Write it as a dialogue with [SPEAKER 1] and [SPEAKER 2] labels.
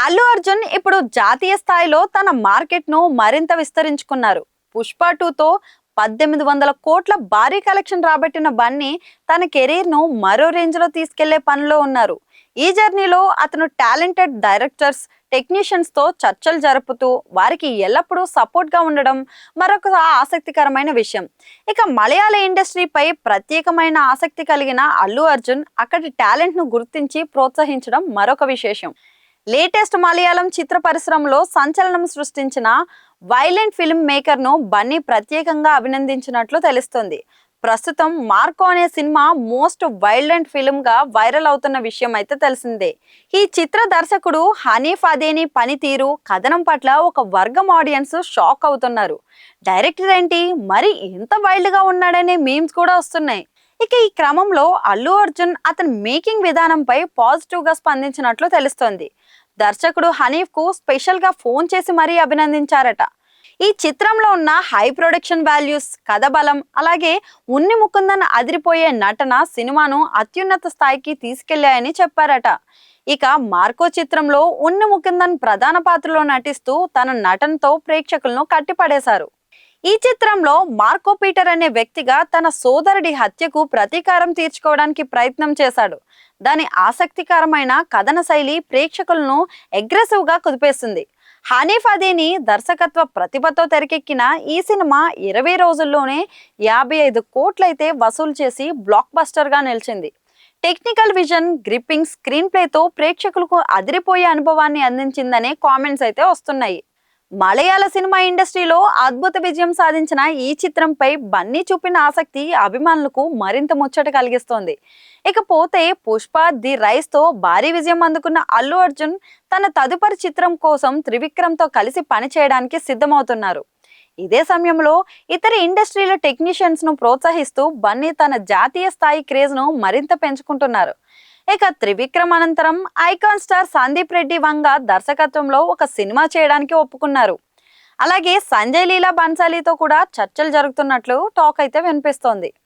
[SPEAKER 1] అల్లు అర్జున్ ఇప్పుడు జాతీయ స్థాయిలో తన మార్కెట్ ను మరింత విస్తరించుకున్నారు. పుష్ప 2తో 1800 కోట్ల భారీ కలెక్షన్ రాబట్టిన బన్నీ తన కెరీర్ ను మరో రేంజ్ లో తీసుకెళ్లే పనిలో ఉన్నారు. ఈ జర్నీలో అతను టాలెంటెడ్ డైరెక్టర్స్, టెక్నీషియన్స్ తో చర్చలు జరుపుతూ వారికి ఎల్లప్పుడూ సపోర్ట్ గా ఉండడం మరొక ఆసక్తికరమైన విషయం. ఇక మలయాళ ఇండస్ట్రీపై ప్రత్యేకమైన ఆసక్తి కలిగిన అల్లు అర్జున్ అక్కడి టాలెంట్ ను గుర్తించి ప్రోత్సహించడం మరొక విశేషం. లేటెస్ట్ మలయాళం చిత్ర పరిశ్రమలో సంచలనం సృష్టించిన వైలెంట్ ఫిల్మ్ మేకర్ ను బన్నీ ప్రత్యేకంగా అభినందించినట్లు తెలుస్తుంది. ప్రస్తుతం మార్కో అనే సినిమా మోస్ట్ వైలెంట్ ఫిల్మ్ గా వైరల్ అవుతున్న విషయం అయితే తెలిసిందే. ఈ చిత్ర దర్శకుడు హనీఫ్ అదేని పనితీరు, కథనం పట్ల ఒక వర్గం ఆడియన్స్ షాక్ అవుతున్నారు. డైరెక్టర్ ఏంటి మరి ఇంత వైల్డ్ గా ఉన్నాడనే మీమ్స్ కూడా వస్తున్నాయి. ఇక ఈ క్రమంలో అల్లు అర్జున్ అతని మేకింగ్ విధానంపై పాజిటివ్ గా స్పందించినట్లు తెలుస్తోంది. దర్శకుడు హనీఫ్ కు స్పెషల్ గా ఫోన్ చేసి మరీ అభినందించారట. ఈ చిత్రంలో ఉన్న హై ప్రొడక్షన్ వాల్యూస్, కథ బలం, అలాగే ఉన్ని ముకుందన్ అదిరిపోయే నటన సినిమాను అత్యున్నత స్థాయికి తీసుకెళ్లాయని చెప్పారట. ఇక మార్కో చిత్రంలో ఉన్ని ముకుందన్ ప్రధాన పాత్రలో నటిస్తూ తన నటనతో ప్రేక్షకులను కట్టిపడేశారు. ఈ చిత్రంలో మార్కో పీటర్ అనే వ్యక్తిగా తన సోదరుడి హత్యకు ప్రతీకారం తీర్చుకోవడానికి ప్రయత్నం చేశాడు. దాని ఆసక్తికరమైన కథన శైలి ప్రేక్షకులను అగ్రెసివ్ గా కుదిపేస్తుంది. హనీఫ్ అదేని దర్శకత్వ ప్రతిభతో తెరకెక్కిన ఈ సినిమా 20 రోజుల్లోనే 55 కోట్లయితే వసూలు చేసి బ్లాక్ బస్టర్ గా నిలిచింది. టెక్నికల్ విజన్, గ్రిప్పింగ్ స్క్రీన్ ప్లేతో ప్రేక్షకులకు అదిరిపోయే అనుభవాన్ని అందించిందనే కామెంట్స్ అయితే వస్తున్నాయి. మలయాళ సినిమా ఇండస్ట్రీలో అద్భుత విజయం సాధించిన ఈ చిత్రంపై బన్నీ చూపిన ఆసక్తి అభిమానులకు మరింత ముచ్చట కలిగిస్తోంది. ఇకపోతే పుష్ప ది రైస్ తో భారీ విజయం అందుకున్న అల్లు అర్జున్ తన తదుపరి చిత్రం కోసం త్రివిక్రమ్ తో కలిసి పనిచేయడానికి సిద్ధమవుతున్నారు. ఇదే సమయంలో ఇతర ఇండస్ట్రీల టెక్నీషియన్స్ ను ప్రోత్సహిస్తూ బన్నీ తన జాతీయ స్థాయి క్రేజ్ ను మరింత పెంచుకుంటున్నారు. ఇక త్రివిక్రమ్ అనంతరం ఐకాన్ స్టార్ సందీప్ రెడ్డి వంగ దర్శకత్వంలో ఒక సినిమా చేయడానికి ఒప్పుకున్నారు. అలాగే సంజయ్ లీలా బన్సాలీతో కూడా చర్చలు జరుగుతున్నట్లు టాక్ అయితే వినిపిస్తోంది.